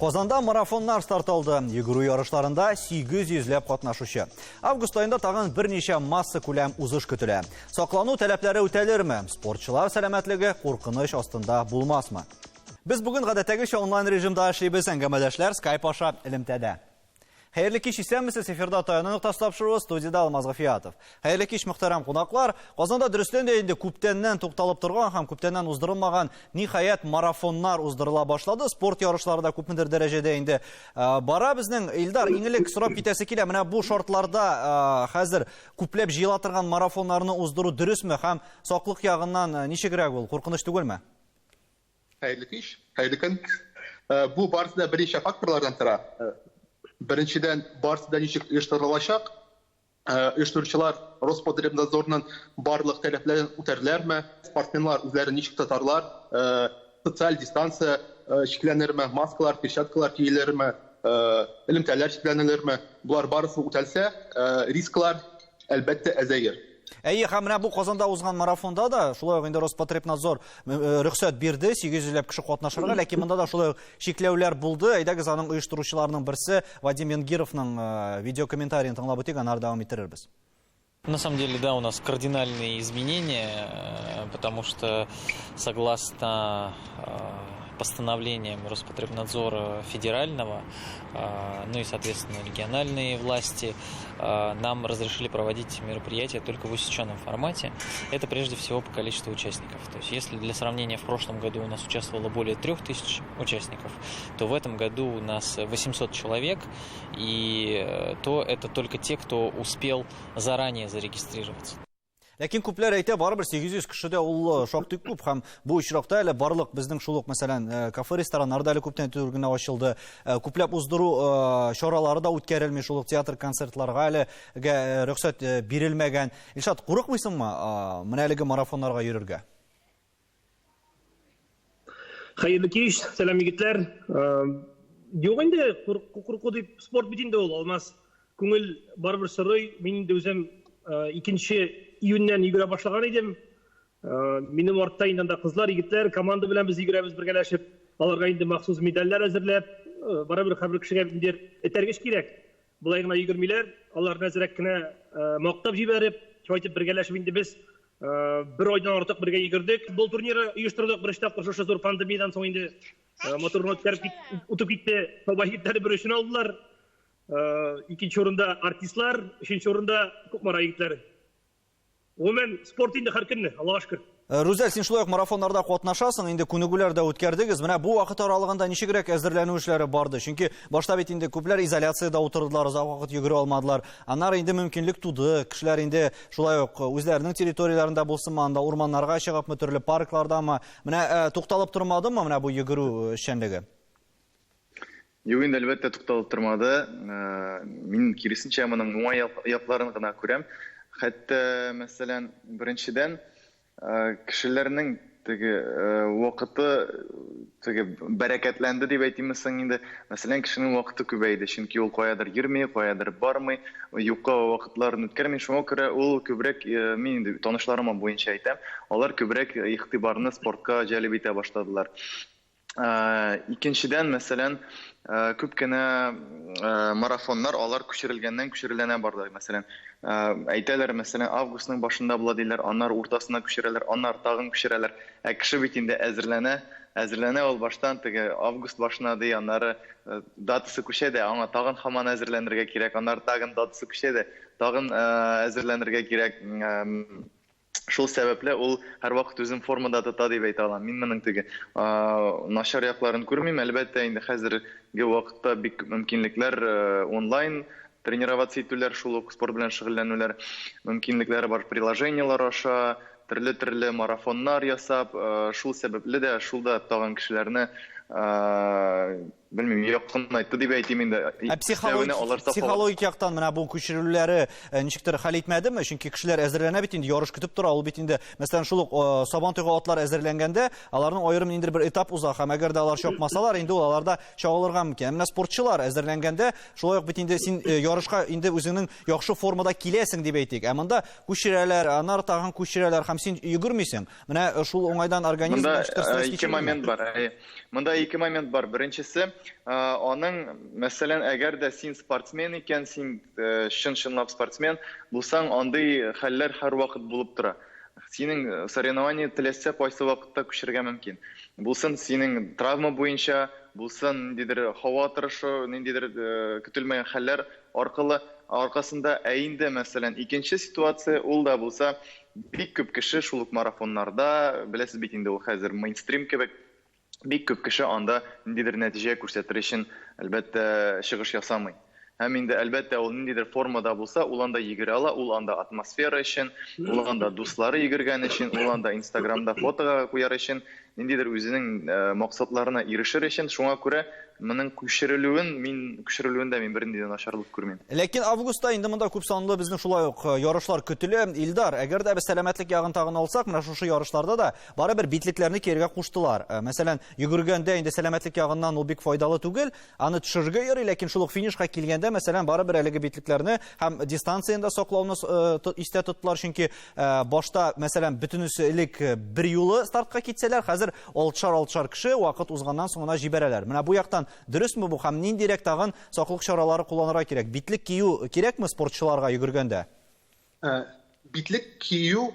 Qozanda marafonlar startaldı. Yuguru yarışlarında 800'lep qatnaşuшы. Avgust ayında tağın bir neçə massa kuləm uzış kütülə. Saqlanu tələbləri ötəlirmi? Sportçılar sələmətligi qorxunuş astında bulmazmı? Biz bugün qədətəgişə onlayn rejimdə işləyimiz əngəmədəşlər Skype aşa ilimtədə. Hayırlı kiş isəmisiz efirdə atayanı nöqtəslapşırı studiyada Almaz Qafiyatov. Hayırlı kiş müxtərəm qonaqlar. Qozanda dürüstlən deyində küptəndən toxtalıb turğan, ham küptəndən uzdırılmağan nihayət marafonlar uzdırıla başladı. Sport yarışları da küpmüdür dərəcədə indi. Bara bizning İldar İngillik sırap bitəsi ki, mənə bu şartlarda hazır küpləb jilatırğan marafonlarını uzdırı dürüsmü? Ham saqlıq yağından nişigrək ol? Qorxunuş tügülmü? Hayırlı kiş, hayırlı kın. Bu barısında bir işe faktorlardan tıra. Birinciden barısında nişik uyuşturulacaq. Uyuşturucular Rospotrebnadzorunun barlıq tələblərini ötərlərmi? Sportmenlar üzərini nişik tutarlar? Sosial distansiya şiklənirmi? Maskalar, perşatkalar giyilərmi? İlimtələr şiklənirmi? Bunlar barısı ötəlsə, risklar əlbəttə əzəyir. Әйе, менә бу Казанда узган марафонда да шулай ук инде Роспотребнадзор рөхсәт бирде 800 кеше катнашырга, ләкин монда да шулай шикләүләр булды. Әйдәгез аның оештыручыларының берсе Вадим Янгировның видеокомментарийын тыңлап үтик, аннан дәвам иттерербез. На самом деле, да, у нас кардинальные изменения, потому что согласно постановлениям Роспотребнадзора федерального, ну и, соответственно, региональные власти, нам разрешили проводить мероприятия только в усеченном формате. Это прежде всего по количеству участников. То есть, если для сравнения в прошлом году у нас участвовало более 3000 участников, то в этом году у нас 800 человек, и то это только те, кто успел заранее зарегистрироваться. Ләкин күпләр әйтә, барыбер 800 кешедә ул шактый күп, һәм бу очракта әле барлык безнең шулык, мәсәлән, кафе рестораннарда әле күптән түгел ачылды. Күпләп уздыру чаралары да үткәрелми, шулык театр концертларга әле рөхсәт бирелмәгән. Илшат, курыкмыйсыңмы менә әлеге марафоннарга йөрергә? Хәерле кич, сәлам егетләр. Юк инде, курку дип спорт бит инде ул, алмас. Күңел барыбер сырый, мин инде үзем 2 июньнән йөгерә башлаган идем. Минем артта инде анда кызлар, егетләр, команда белән без йөгерәбез бергәләшеп, аларга инде махсус медальләр әзерләп, барыбер һәр кешегә инде этәргеш кирәк. Булай гына йөгермиләр, алар нәзрәк кенә мактап җибәреп, чайтып бергәләшеп инде без бер айдан артык бергә йөгердек. Футбол турниры оештырдык бер штаб шушы зур пандемиядан соң инде моторны үтеп китте. Һәр бер өчен алдылар. Икенче урында артистлар, өченче урында күпмара егетләр. Умен спорт инде һәр көнне, Аллаһка шөкер. Рүзәл, син шулай ук марафоннарда катнашасың, инде күнегүләр дә үткәрдегез. Менә бу вакыт аралыгында ничегрәк әзерләнү эшләре барды? Чөнки башта бит инде күпләр изоляциядә утырдылар, озак вакыт йөгерә алмадылар. Аннары инде мөмкинлек туды. Кешеләр инде шулай ук үзләренең территорияләрендә булсынмы, анда урманнарга чыгыпмы, төрле парклардамы? Менә тукталып тормадымы менә бу йөгерү эшчәнлеге? Юк, инде әлбәттә тукталып тормады. Мин киресенчә моның уңай якларын гына күрәм. Хәтта, мәсәлән, беренчедән кешеләрнең теге вакыты теге бәрәкәтләнде дип әйтимсең инде. Мәсәлән, кешенең вакыты күбәйде, чөнки ул каядыр йөрми, каядыр бармый, юкка вакытларын үткәрми. Шуңа күрә ул күбрәк, мин инде танышларыма буенча әйтәм, алар күбрәк игътибарны спортка җәлеп итә башладылар. Икенчедән, мәсәлән, күп кенә марафоннар алар күчерелгәннән барды. Мәсәлән, әйтәләр, мәсәлән, августның башында була диләр, аннар уртасына күчерәләр, аннар тагын күчерәләр. Кеше бит инде әзерләнә ул баштан теге август башына ди, аннары датасы күчә дә, аңа тагын һаман әзерләнергә кирәк, аннар тагын датасы күчә дә, тагын әзерләнергә кирәк. Шул сәбәпле ул һәр вакыт үзен формада тота дип әйтә алам. Мин моның теге начар якларын күрмим. Әлбәттә, инде хәзерге вакытта бик мөмкинлекләр онлайн тренироваться итүләр, шул ук спорт белән шөгыльләнүләр мөмкинлекләре бар, приложениялар аша, төрле марафоннар ясап, шул сәбәпле дә шулда тагын кешеләрне Белмим, якынайтты дип әйтим инде. Психологик яктан менә бу күчерүләре ничектер хәл итмәдеме? Чөнки кешеләр әзерләнә бит инде, ярыш көтеп тора. Ул бит инде, мәсәлән, шул Сабантуйга атлар әзерләнгәндә, аларның аерым инде бер этап уза. Һәм әгәр дә алар чапмасалар, инде ул аларда чагылырга мөмкин. Менә спортчылар әзерләнгәндә, шулай ук бит инде син ярышка инде үзеңнең яхшы формада киләсең дип әйтик. Ә монда күчерәләр, аннары тагын күчерәләр һәм син йөгермисең. Менә шул уңайдан организм ике момент бар. Монда ике момент бар. Беренчесе, аның, мәсәлән, әгәр дә син спортсмен икән, син чын-чынлап спортсмен булсаң, андый хәлләр һәрвакыт булып тора. Синең соревнование теләсә кайсы вакытта күчерергә мөмкин. Булсын синең травма буенча, булсын ниндидер һава торышы, ниндидер көтелмәгән хәлләр аркасында, инде мәсәлән, икенче ситуация ул да булса, бик күп кеше шул ук марафоннарда, беләсез бит инде ул хәзер мейнстрим кебек, бик күп кеше анда ниндидер нәтиҗә күрсәтер өчен, әлбәттә, чыгыш ясамый. Һәм инде әлбәттә ул ниндидер формада булса, ул анда йөгерә ала, ул анда атмосфера өчен, ул анда дуслары йөгергән өчен, ул анда Инстаграмда фотога куяр өчен, ниндидер үзенең максатларына ирешер өчен, шуңа күрә моның күчерелүендә мин бернинди начарлык күрмим. Ләкин августта инде монда күп санлы безнең шулай ук ярышлар көтелә. Илдар, әгәр дә без сәламәтлек ягын тагын алсак, менә шушы ярышларда да барыбер битлекләрне киергә куштылар. Мәсәлән, йөгергәндә инде сәламәтлек ягыннан ул бик файдалы түгел, аны төшерергә ярый, ләкин шул ук финишка килгәндә, мәсәлән, барыбер әлеге битлекләрне һәм дистанцияны саклауны истә тоттылар, чөнки башта, мәсәлән, бөтенесе элек бер юлы стартка китсәләр, хәзер 6-6 кеше вакыт узганнан соң гына җибәрәләр. Менә бу яктан дөресме бу һәм ниндирәк тагын саклык чаралары кулланырга кирәк? Битлек кию кирәкме спортчыларга йөгергәндә? Битлек кию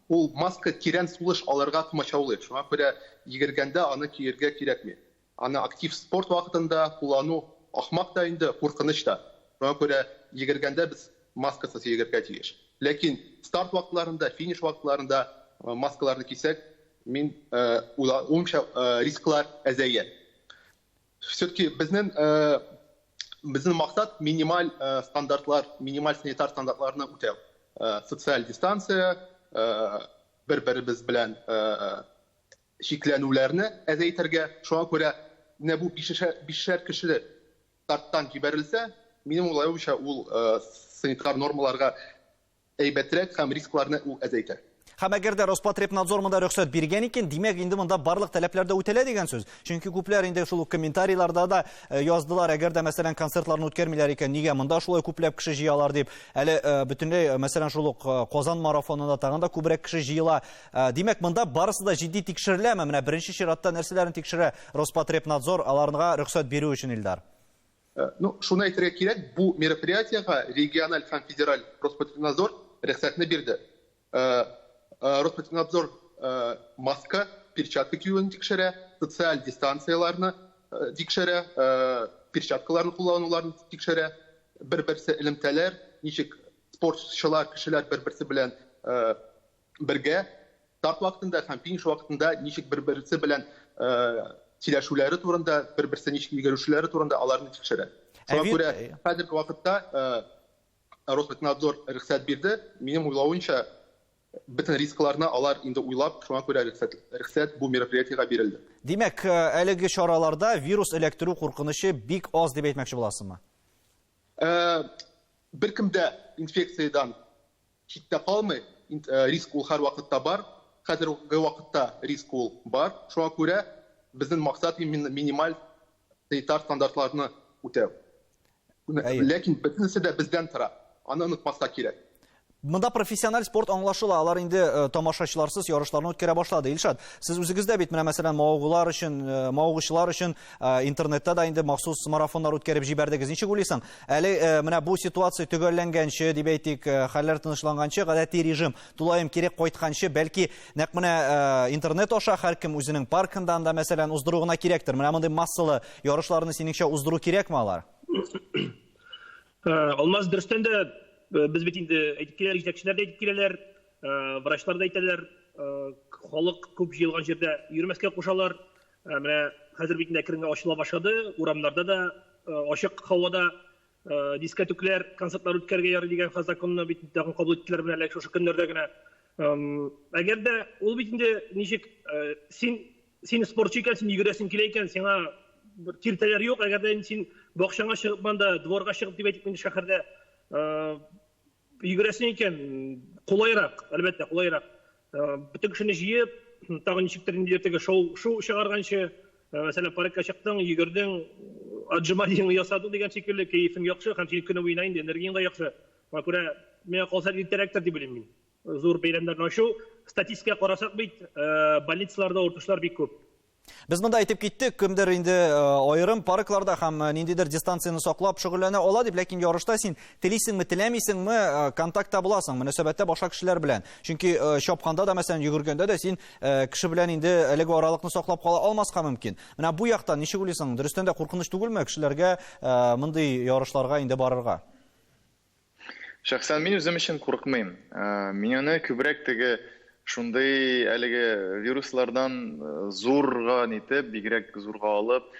ул маска тирән сулыш алырга комачаулы. Шуңа күрә йөгергәндә аны киергә кирәкми. Аны актив спорт вакытында куллану ахмак та инде, куркыныч та. Шуңа күрә йөгергәндә без маскасыз йөгергә тиеш. Ләкин старт вакытларында, финиш вакытларында маскаларны кисәк, мин уңша рисклар әзәйә. Все-таки безнең максат минималь стандартлар, минималь санитар стандартларны үтәү. Социаль дистанция, бер-беребез белән шикләнүләрне әзәйтергә. Шуңа күрә менә бу 5 кеше старттан җибәрелсә, минем уйлавымча ул санитар нормаларга әйбәтрәк һәм рискларны ул әзәйтә. Һәм әгәр дә Роспотребнадзор монда рөхсәт биргән икән, димәк инде монда барлык таләпләр дә үтәлә дигән сүз. Чөнки күпләр инде шул комментарийларда да яздылар, әгәр дә мәсәлән концертларны үткәрмиләр икән, нигә монда шулай күпләп кеше җыялар дип. Әле бөтенләй мәсәлән шул Казан марафонында тагын да күбрәк кеше җыела. Димәк монда барысы да җитди тикшереләме? Менә беренче чиратта нәрсәләрне тикшерә Роспотребнадзор аларга рөхсәт бирү өчен, Илдар? Ну, шуны әйтергә кирәк, бу мероприятиегә региональ һәм федераль Роспотребнадзор рөхсәтне бирде. Роспотребнадзор маска, перчатка киюен тикшерә, социаль дистанцияларны тикшерә, перчаткаларны куллануларны тикшерә, бер-берсе элемтәләр, ничек спортчылар, кешеләр бер-берсе белән бергә старт вакытында һәм финиш вакытында ничек бер-берсе белән сөйләшүләре турында, бер-берсе ничек йөгерүләре турында аларны тикшерә. Шуңа күрә хәзерге вакытта Роспотребнадзор рөхсәт бирде. Минем уйлавымча, бөтен рискларны алар инде уйлап, шуңа күрә рөхсәт бу мероприятиегә бирелде. Димәк, әлеге чараларда вирус эләктерү куркынычы бик аз дип әйтмәкче буласызмы? Беркемдә инфекциядан читтә калмый, риск ул һәр вакытта бар. Хәзерге вакытта риск ул бар. Шуңа күрә безнең максат минималь санитар стандартларны үтәү. Ләкин бөтенесе дә бездән тора. Аны онытмаска кирәк. Монда профессиональ спорт аңлашыла, алар инде тамашачыларсыз ярышларны үткәрә башлады. Илшат, сез үзегездә бит менә мәсәлән мавыгучылар өчен интернетта да инде махсус марафоннар үткәреп җибәрдегез. Ничек уйлыйсың? Әле менә бу ситуация төгәлләнгәнче, дип әйтик, хәлләр тынычланганчы, гадәти режим тулаем кирәк кайтканчы, бәлки нәкъ менә интернет аша һәркем үзенең паркында да мәсәлән уздыруына кирәктер. Менә мондый массалы ярышларны синеңчә уздыру кирәкме алар? Алмаз дөрестән дә без бит инде әйтеп киләләр, җитәкчеләр дә әйтеп киләләр, врачлар да әйтәләр, халык күп җыелган җирдә йөрмәскә кушалар. Менә хәзер бит инде әкренләп ачыла башлады, урамнарда да ачык һавада дискотеклар, концертлар үткәргә ярый дигән законны бит тагын кабул иттеләр менә шушы көннәрдә генә. Әгәр дә ул бит инде ничек син спортчы икән, син йөгерәсең килә икән, сиңа тиртәләр юк, әгәр дә син бакчаңа чыгып монда, дворга чыгып дип әйтик инде шәһәрдә йөгерәсең икән, кулайрак, әлбәттә кулайрак. Бөтен кешене җыеп, тагын ничектер инде иртәгә шоу чыгарганчы, мәсәлән, паркка чыктың, йөгердең, отжиманиеңне ясадың дигән шикелле, кәефең яхшы, һәм син көне буена инде энергияң да яхшы. Шуңа күрә миңа калса иртәрәктер дип уйлыйм мин. Зур бәйрәмнәрне ачу, статистикага карасак бит, больницаларда ортышлар бик күп. Біз мында айтып кеттік, кімдер инде айрым паркларда һәм ниндидер дистанцияны саклап шөгыльләнә ала дип, ләкин ярышта син телисеңме, теләмисеңме, контактта буласың, мөнәсәбәттә башка кешеләр белән. Чөнки чапканда да, мәсәлән, йөгергәндә дә син кеше белән инде әлеге аралыкны саклап кала алмаска мөмкин. Менә бу яктан ничек уйлыйсың? Дөрестән дә куркыныч түгелме кешеләргә мондый ярышларга инде барырга? Шәхсән мин үзем өчен курыкмыйм. Мин аны күбрәк теге шундай әлеге вируслардан зурга нитеп, бигрәк зурга алып,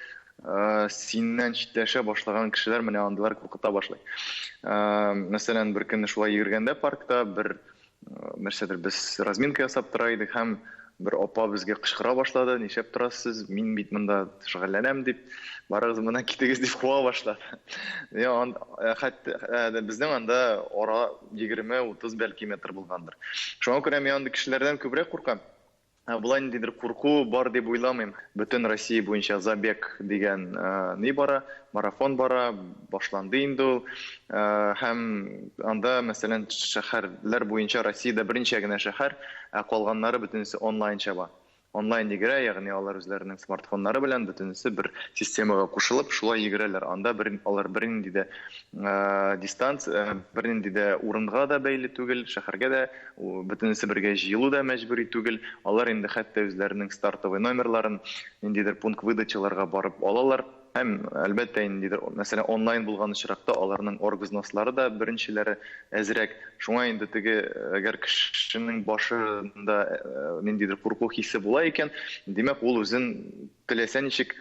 синнән читләшә башлаган кешеләр менә андылар куркыта башлый. Мәсәлән, бер көнне шулай йөргәндә паркта бер нәрсәдер без разминка ясап тора идек һәм бер апа безгә кычкыра башлады. Нишәп торасыз? Мин бит монда шөгыльләнәм дип, барыгыз монда китегез дип куа башлады. Хәтта безнең анда ара 20-30 бәлки метр булгандыр. Шуңа күрә мин анда кешеләрдән күбрәк куркам. Булай ниндидер курку бар дип уйламыйм. Бөтен Россия буенча забег дигән ни бара, марафон бара, башланды инде ул. Һәм анда, мәсәлән, шәһәрләр буенча Россиядә берничә генә шәһәр, калганнары бөтенесе онлайн чаба. Онлайн йөгерә, ягъни алар үзләренең смартфоннары белән бөтенесе бер системага кушылып, шулай йөгерәләр. Анда алар бернинди дә дистанция, бернинди дә урынга да бәйле түгел, шәһәргә дә бөтенесе бергә җыелу да мәҗбүри түгел. Алар инде хәтта үзләренең стартовый номерларын ниндидер пункт выдачаларга барып алалар. Һәм әлбәттә инде мәсәлән онлайн булган очракта аларның оргазнослары да беренчеләре әзрәк. Шуңа инде теге әгәр кешенең башында ниндидер курку хисе була икән, димәк ул үзен теләсә ничек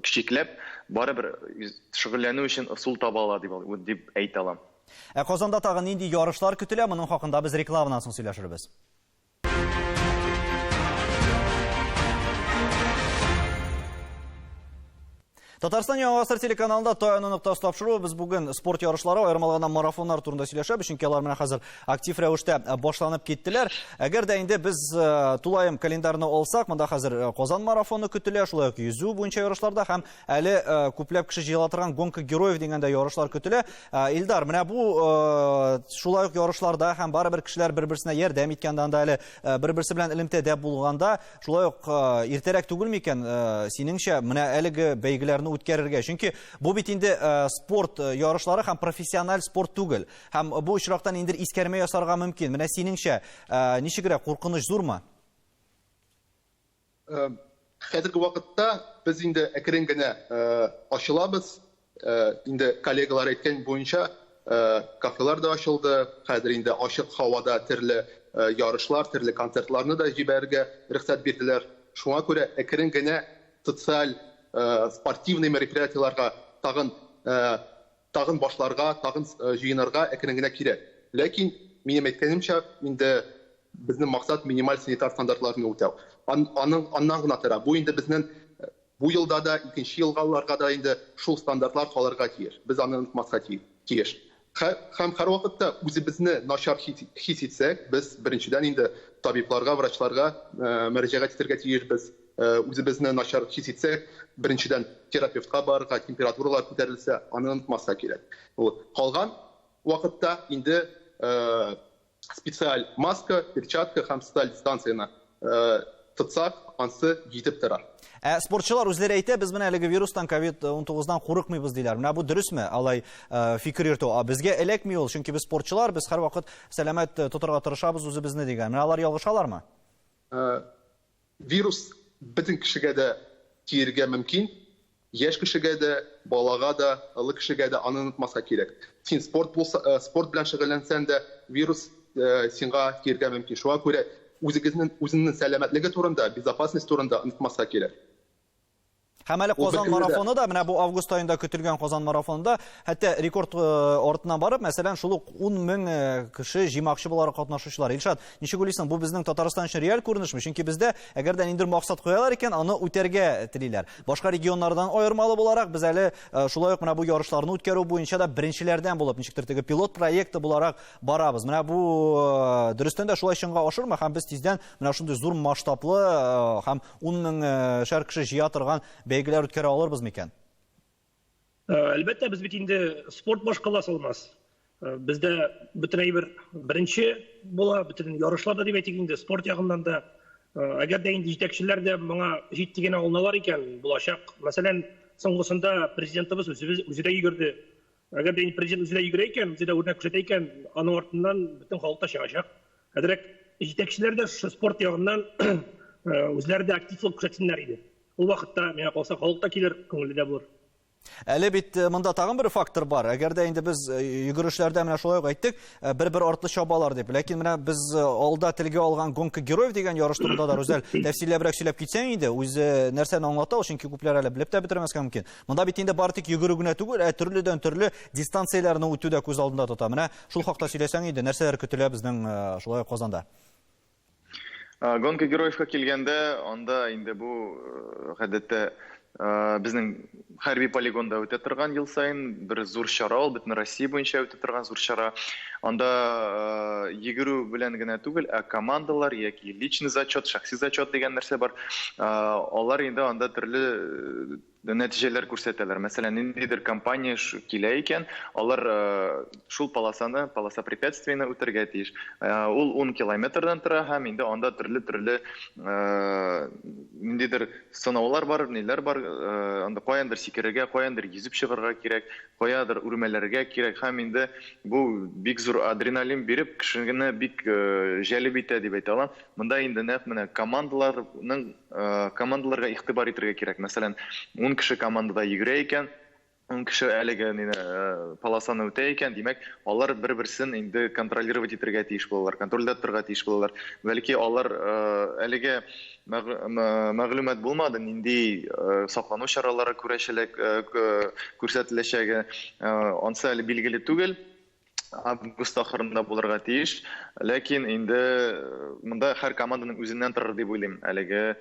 кичекләп барыбер шөгыльләнү өчен ысул таба ала дип әйтә алам. Казанда тагын нинди ярышлар көтелә? Моның хакында без рекламадан соң сөйләшербез. Татарстан Яңа Гасыр телеканалында таяну ноктасы тапшыру. Без бүген спорт ярышлары, аермалган марафоннар турында сөйләшәбез, чөнки алар менә хәзер актив рәвештә башланып киттеләр. Әгәр дә инде без тулаем календарны алсак, монда хәзер Казан марафоны көтелә, шулай ук йөзү буенча ярышларда һәм әле күпләп кеше җыела торган гонка героев дигәндә ярышлар көтелә. Илдар, менә бу шулай ук ярышларда һәм барыбер кешеләр бер-берсенә ярдәм иткәндә, анда әле бер-берсе белән элемтәдә булганда, шулай ук иртәрәк түгел микән синеңчә менә әлеге бәйгеләрне үткәрергә? Чөнки бу бит инде спорт ярышлары һәм профессиональ спорт түгел. Һәм бу очрактан инде искәрмә ясарга мөмкин. Менә синеңчә ничегрәк, куркыныч зурмы? Хәзерге вакытта без инде әкрен генә ачылабыз. Инде коллегалар әйткән буенча кафелар да ачылды. Хәзер инде ачык һавада төрле ярышлар, төрле концертларны да җибәрергә рөхсәт бирделәр. Шуңа күрә әкрен генә социаль спортивный мероприятияларга тагын башларга, тагын җыенырга әкрен генә кирәк. Ләкин минем әйткәнемчә, инде безнең максат минималь санитар стандартларны үтәү. Аннан гына тора. Бу инде безнең бу елда да, икенче елгаларга да инде шул стандартлар калырга тиеш. Без аны онытмаска тиеш. Һәм һәр вакытта үзебезне начар хис итсәк, без беренчедән инде табибларга, врачларга мөрәҗәгать итәргә тиешбез. Үзебезне начар хис итсәк, беренчедән терапевтка барырга, температуралар күтәрелсә, аны онытмаска кирәк. Калган вакытта инде специаль маска, перчатка һәм социаль дистанцияны тотсак, ансы җитеп тора. Спортчылар үзләре әйтә, без менә әлеге вирустан, COVID-19-дан курыкмыйбыз диләр. Менә бу дөресме? Алай фикер йөртү. Безгә эләкми ул, чөнки без спортчылар, без һәрвакыт сәламәт тотарга тырышабыз үзебезне дигән. Менә алар ялгышалармы? Вирус бөтен кешегә дә тиергә мөмкин. Яшь кешегә дә, балага да, олы кешегә дә аны онытмаска кирәк. Син спорт белән шөгыльләнсәң дә, вирус сиңа тиергә мөмкин. Шуңа күрә үзеңнең сәламәтлеге турында, безопасность турында онытмаска кирәк. Һәм әле Казан марафоны да, менә бу август айында көтелгән Казан марафонында, хәтта рекорд артына барып, мәсәлән, шул ук 10 мең кеше җыймакчы буларак катнашучылар. Илшат, ничек уйлыйсың, бу безнең Татарстан өчен реаль күренешме? Чөнки бездә, әгәр дә ниндидер максат куялар икән, аны үтәргә телиләр. Башка регионнардан аермалы буларак, без әле шулай ук менә бу ярышларны үткәрү буенча да беренчеләрдән булып, ничектер теге пилот проекты буларак барабыз. Менә бу дөрестән дә шулай чынга ашырмы? Һәм без тиздән менә шундый зур масштаблы һәм 10 мең шәһәр кеше җыя торган бәйгеләр үткәрә алырбыз микән? Әлбәттә, без бит инде спорт башкала салмас. Бездә бөтен әйбер беренче була, бөтен ярышларда дип әйтик инде, спорт ягыннан да Әгәр дә инде җитәкчеләр дә моңа җиттигән алыналар икән, булачак. Мәсәлән, соңгысында президентыбыз үзе дә йөгерде. Әгәр дә президент үзе дә йөгерә икән, үзе дә үрнәк күрсәтә икән, аның артыннан бөтен халык та чыгачак. Әдерәк җитәкчеләр дә спорт ягыннан үзләре дә активлык күрсәтсеннәр иде. Ул вакытта миңа калса халык та килер, күңеле дә булыр. Әле бит монда тагын бер фактор бар. Әгәр дә инде без йөгерешләрдә менә шулай әйттек, бер артлы чабалар дип. Ләкин менә без алда телгә алган гонка героев дигән ярыш турында да Рүзәл тәфсилләбрәк сөйләп китсәң инде, үзе нәрсәне аңлата ул, чөнки күпләр әле белеп тә бетермәскә мөмкин. Монда бит инде бары тик йөгерү генә түгел, төрледән төрле дистанцияләрне үтү дә күз алдында тота. Менә шул хакта сөйләсәң инде, нәрсәләр көтелә безнең шулай Казанда? Гонка героевка килгәндә, анда инде бу гадәттә безнең хәрби полигонда үтә торган ел сайын бер зур чара ул, бөтен Россия буенча үтә торган зур чара. Анда йөгерү белән генә түгел, командалар яки личный зачет, шәхси зачет дигән нәрсә бар. Алар инде анда төрле нәтиҗәләр күрсәтәләр. Мәсәлән, ниндидер компания килә икән, алар шул полоса препятствияны үтәргә тиеш. Ул 10 километрдан тора һәм инде анда төрле ниндидер сынаулар бар, ниләр бар, анда каяндыр сикерергә, каяндыр йөзеп чыгарга кирәк, каядыр үрмәләргә кирәк һәм инде бу бик зур адреналин биреп, кешене бик җәлеп итә дип әйтә алам. Монда инде нәкъ менә командаларга игътибар итәргә кирәк. Мәсәлән, 10 кеше командада йөгерә икән, 10 кеше әлеге полосаны үтә икән, димәк, алар бер-берсен инде контролировать итәргә тиеш булалар, контрольдә торырга тиеш булалар. Бәлки алар әлеге мәгълүмат булмады, нинди саклану чаралары күрсәтеләчәге, ансы әле билгеле түгел. Август ахырында булырга тиеш, ләкин инде монда һәр команданың үзеннән торыр дип уйлыйм, әлеге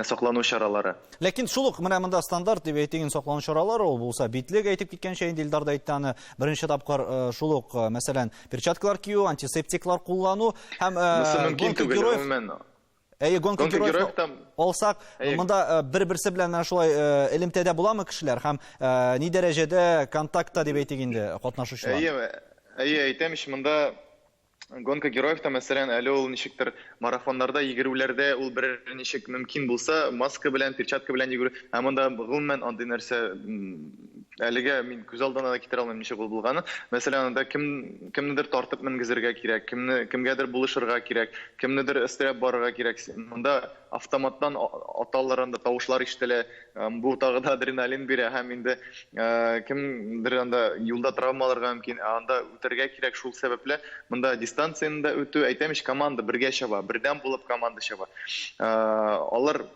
саклану чаралары. Ләкин шул ук менә монда стандарт дип әйтелгән саклану чаралары ул булса, битлек әйтеп киткәнчә инде Илдар да әйтте аны, беренче тапкыр шул ук, мәсәлән, перчаткалар кию, антисептиклар куллану һәм гонка героев гонка героев алсак, монда бер-берсе белән шулай элемтәдә буламы кешеләр һәм ни дәрәҗәдә контактта дип әйтик инде катнашучылар? Әйтәм, монда гонка героевта, мәсәлән, әле ул ничектер марафоннарда, йөгерүләрдә ул бер ничек мөмкин булса, маска белән, перчатка белән йөгерү, һәм монда гомумән андый нәрсә әлегә мин күз алдына да китерә алмыйм ничек ул булганы. Мәсәлән, анда кемнедер тартып менгезергә кирәк, кемгәдер булышырга кирәк, кемнедер өстерәп барырга кирәк. Монда автоматтан аталарында тавышлар ишетелә, бу тагы да адреналин бирә һәм инде кемдер анда юлда травмаларга мөмкин, анда үтәргә кирәк. Шул сәбәпле монда дистанцияны да үтү, әйтәмеш, команда бергә чаба, бердәм булып команда чаба. Алар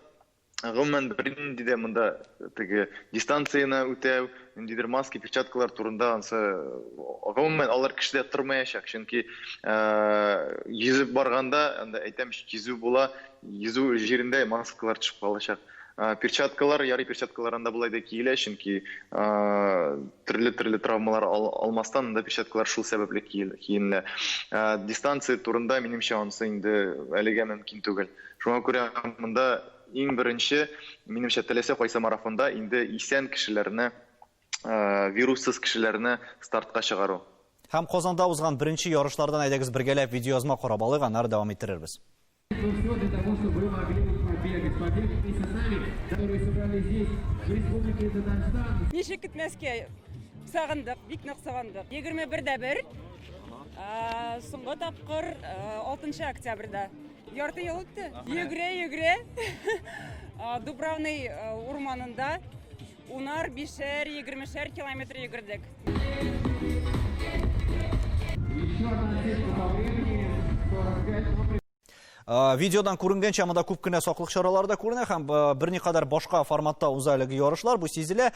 гомумән бернинди дә монда теге дистанцияны үтәү, ниндидер маска, перчаткалар турында ансы гомумән алар кешедә тормаячак, чөнки йөзеп барганда, анда әйтәмеш, йөзү була, йөзү җирендә маскалар төшеп калачак. Перчаткалар, ярый перчаткаларында булай да киелә, чөнки төрле травмалар алмастан да перчаткалар шул сәбәпле киенелә. Дистанция турында минемчә ансы инде әлегә мөмкин түгел. Шуңа күрә монда иң беренче, минемчә, теләсә кайсы марафонда инде исән кешеләрне, вируссыз кешеләрне стартка чыгару. Һәм Казанда узган беренче ярышлардан әйдәгез бергәләп видеоязма карап алыйк, аннары дәвам иттерербез. Ничек көтмәскә сагындык, бик нык сагындык. 21-дә 1, соңгы тапкыр 6 октябрьдә. Ярты ел үтте. Йөгерә. Дубравный урманында 10-20 километр йөгердек. Видеодан күренгәнчә монда күп кенә саклык чаралары да күренә һәм берникадәр башка форматта уза әлеге ярышлар, бу сизелә.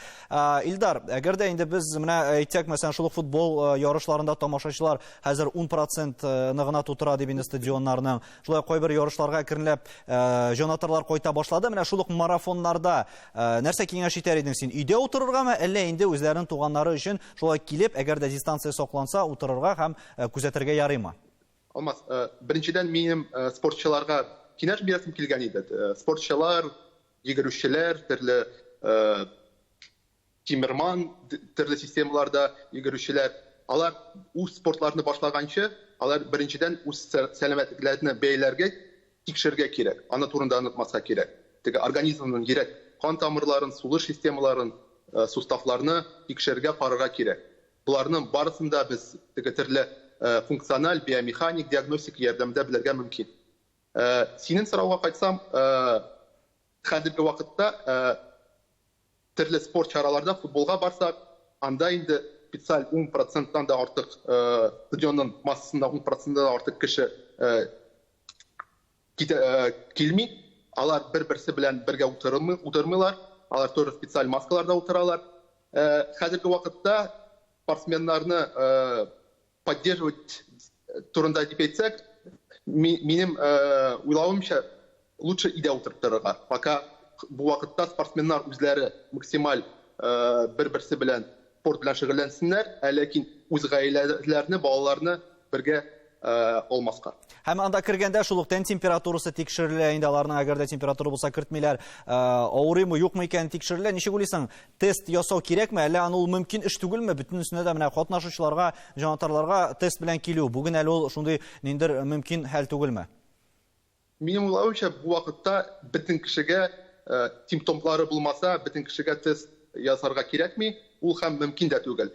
Илдар, әгәр дә инде без менә әйтсәк, мәсәлән, шул футбол ярышларында тамашачылар хәзер 10% гына тутыра дип инде стадионнарның, шулай кайбер ярышларга керенләп җанатарлар кайта башлады. Менә шул ук марафоннарда нәрсә киңәш итәр идең син? Өйдә утырыргамы, әллә инде үзләренең туганнары өчен шулай килеп, әгәр дә дистанция сакланса, утырырга һәм күзәтергә ярыймы? Алмаз, беренчедән минем спортчыларга киңәш бирәсем килгән иде. Спортчылар, йөгерүчеләр, төрле тимерман, төрле системаларда йөгерүчеләр, алар үз спортларны башлаганчы, алар беренчедән үз сәламәтлекләрен бәяләргә тикшерге кирәк. Аны турында онытмаска кирәк. Теге организмның йөрәк кан тамырларын, сулыш системаларын, суставларны тикшергә карарга кирәк. Буларның барысында без теге төрле функциональ, биомеханик, диагностик ярдәмендә белергә мөмкин. Синең сорауга кайтсам, хәзерге вакытта төрле спорт чараларда футболга барсак, анда инде специаль 10%-тан да артык стадионның массасында 10%-тан да артык кеше килми. Алар бер-берсе белән бергә утырмыйлар. Алар туры специаль маскаларда утыралар. Хәзерге вакытта спортсменнарны поддерживать турында дип әйтсәк, минем уйлавымча лучше өйдә утырып торырга. Пока бу вакытта спортсменнар үзләре максималь бер-берсе белән спорт белән шөгыльләнсеннәр, ләкин үз гаиләләрне, балаларны бергә алмаска. Һәм анда кергәндә шул ук тән температурасы тикшерелә, инде аларның әгәр дә температура булса кертмиләр, авырыймы, юкмы икән тикшерелә. Ничек уйлыйсың, тест ясау кирәкме, әллә аны ул мөмкин эш түгелме? Бөтенесенә дә менә катнашучыларга, җанатарларга тест белән килү, бүген әле ул шундый ниндер мөмкин хәл түгелме? Минем уйлавымча, бу вакытта бөтен кешегә симптомлары булмаса, бөтен кешегә тест ясарга кирәкми, ул һәм мөмкин дә түгел.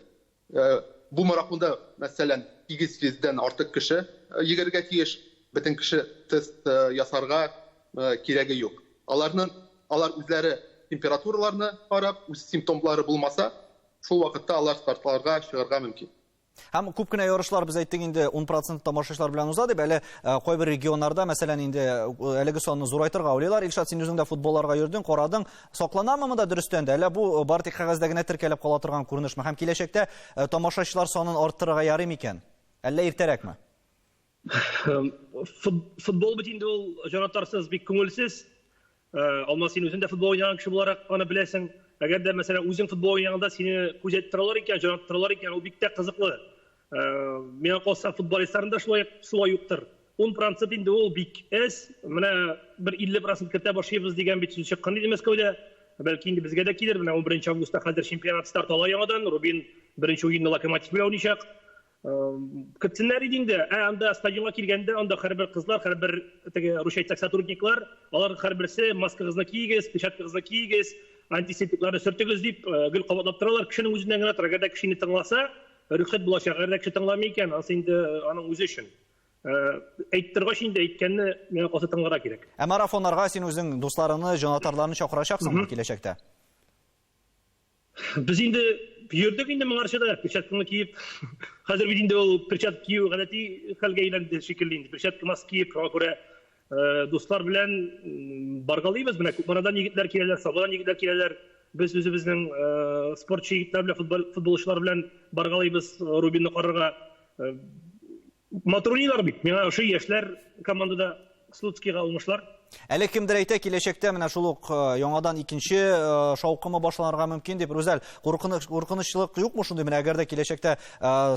Бу марафонда, мәсәлән, 800-дән артык кеше йөгергә тиеш, бөтен кеше тест ясарга кирәге юк. Алар үзләре температураларны карап, үз симптомлары булмаса, шул вакытта алар стартларга чыгарга мөмкин. Һәм күп кенә ярышлар без әйттек инде 10% тамашачылар белән уза дип, әле кайбер регионнарда, мәсәлән, инде әлеге санны зурайтырга уйлыйлар. Илшат, син үзең дә футболларга йөрдең, карадың, сакланамы монда дөрестән дә, әллә бу бар тик кәгазьдә генә теркәлеп кала торган күренешме? Һәм киләчәктә тамашачылар санын арттырырга ярый микән? Әллә иртәрәкме? Футбол бит инде ул җанатарсыз, бик күңелсез. Алмас, син үзең дә футбол уйнаган кеше буларак аны беләсең. Әгәр дә мәсәлән үзең футбол уйнаганда сине күзәтеп торалар икән, җанатып торалар икән, ул бик тә кызыклы. Миңа калса футболистларның да шулай юктыр. 10% инде ул бик әз. Менә бер 50% кертә башлыйбыз дигән бит сүз чыккан иде Мәскәүдә. Бәлки инде безгә дә килер. Менә 11 августта хәзер чемпионат старт ала яңадан. Рубин беренче уенны Локомотив белән уйнayacak. Көтсеннәр иде инде. Анда стадионга килгәндә, анда һәрбер кызлар, һәрбер теге русча әйтсәк сотрудниклар, алар һәрберсе маскагызны кигез, печаткагызны кигез, антисептикларны сөртегез дип гел кабатлап торалар. Кешенең үзеннән генә торган да кешене тыңласа, рөхсәт булачак. Әгәр дә кеше тыңламый икән, ансы инде аның үзе өчен. Әйттергач инде әйткәнне миңа калса тыңларга кирәк. Ә марафоннарга син үзең дусларыңны, җанатарларны чакырачаксыңмы киләчәктә? Без инде йөрдек инде моңарчыда, перчатканы киеп. Хәзер бит инде ул перчатка кию гадәти хәлгә әйләнде шикелле инде. Перчатка маска киеп, шуңа күрә дуслар белән баргалыйбыз. Менә Күпмарадан егетләр киләләр, Сабадан егетләр киләләр. Без үзебезнең спортчы егетләр белән, футболчылар белән баргалыйбыз Рубинны карарга. Матурнилар бит. Миңа ошо яшьләр командада Слуцкийга алмышлар. Әле кемдер әйтә, киләчәктә менә шул ук яңадан икенче шаукымы башланырга мөмкин дип, Рүзәл, куркынычлык юкмы шундый? Менә әгәр дә киләчәктә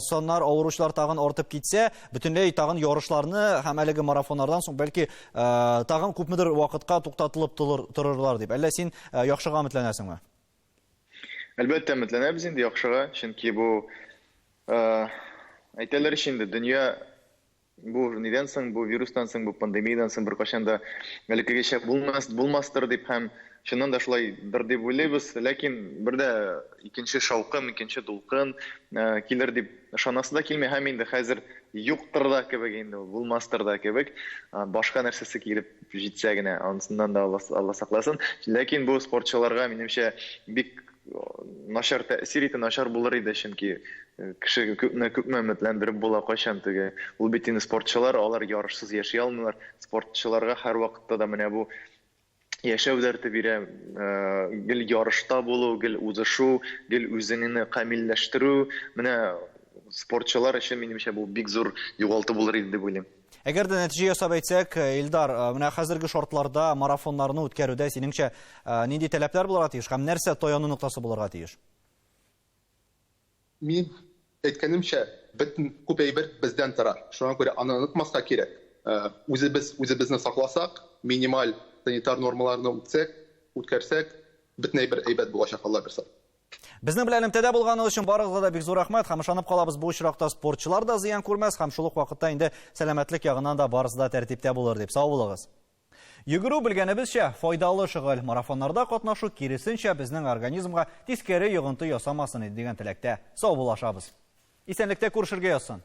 саннар, авыручылар тагын артып китсә, бөтенләй тагын ярышларны һәм әлеге марафоннардан соң бәлки тагын күпмедер вакытка туктатылып торырлар дип. Әллә син яхшыга өметләнәсеңме? Әлбәттә өметләнәбез инде яхшыга, чөнки бу әйтәләр инде дөнья бу нидән соң, бу вирустан соң, бу пандемиядан соң беркайчан да элеккегечә булмастыр дип һәм чыннан да шулайдыр дип уйлыйбыз, ләкин бердә икенче шаукым, икенче дулкын килер дип ышанасы да килми, һәм инде хәзер юктыр да кебек, инде булмастыр да кебек, башка нәрсәсе килеп җитсә генә, анысыннан да Алла сакласын. Ләкин бу спортчыларга минемчә бик начар тәэсир итә, начар булыр иде, чөнки кеше күпме өметләндереп була кайчан теге. Ул бит инде спортчылар, алар ярышсыз яши алмыйлар. Спортчыларга һәр вакытта да менә бу яшәү дәрте бирә, гел ярышта булу, гел узышу, гел үзеңне камилләштерү. Менә спортчылар өчен минемчә бу бик зур югалту булыр иде дип уйлыйм. Әгәр дә нәтиҗә ясап әйтсәк, Илдар, менә хәзерге шартларда марафоннарны үткәрүдә синеңчә нинди таләпләр булырга тиеш һәм нәрсә таяну ноктасы булырга тиеш? Мин әйткәнемчә, бөтен күп әйбер бездән тора. Шуңа күрә аны онытмаска кирәк. Үзебезне сакласак, минималь санитар нормаларны үткәрсәк, бөтен әйбер әйбәт булачак, Алла бирсә. Безнең белән элемтәдә булганыз өчен барыгызга да бик зур рәхмәт. Һәм ышанып калабыз, бу очракта спортчылар да зыян күрмәс, һәм шул ук вакытта инде сәламәтлек ягыннан да барысы да тәртиптә булыр дип. Сау булыгыз. Йөгерү белгәнебезчә файдалы шөгыль. Марафоннарда катнашу киресенчә безнең организмга тискәре йогынты ясамасын дигән теләктә. Сау булашабыз. Исәнлектә күрешергә язсын.